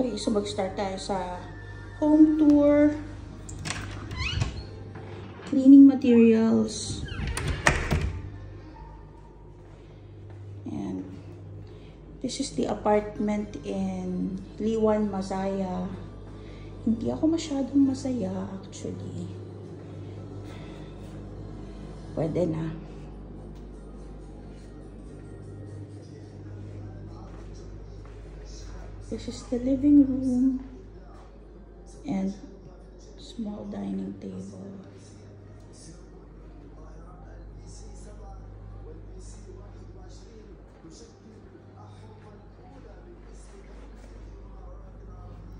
Okay, so mag-start tayo sa home tour. Cleaning materials. And this is the apartment in Liwan, Masaya. Hindi ako masyadong masaya actually. Pwede na. This is the living room and small dining table.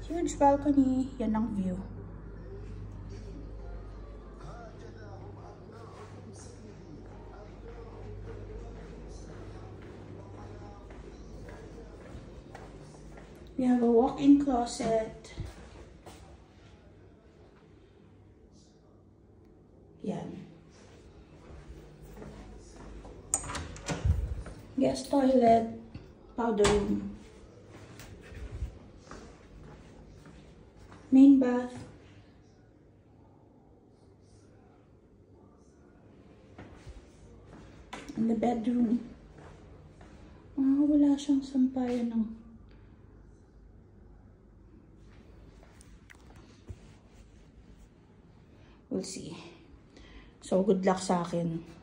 Huge balcony, yan ang view. We have a walk-in closet. Yan. Guest toilet, powder room. Main bath. And the bedroom. Wala siyang sampayan ng we'll see. So, good luck sa akin.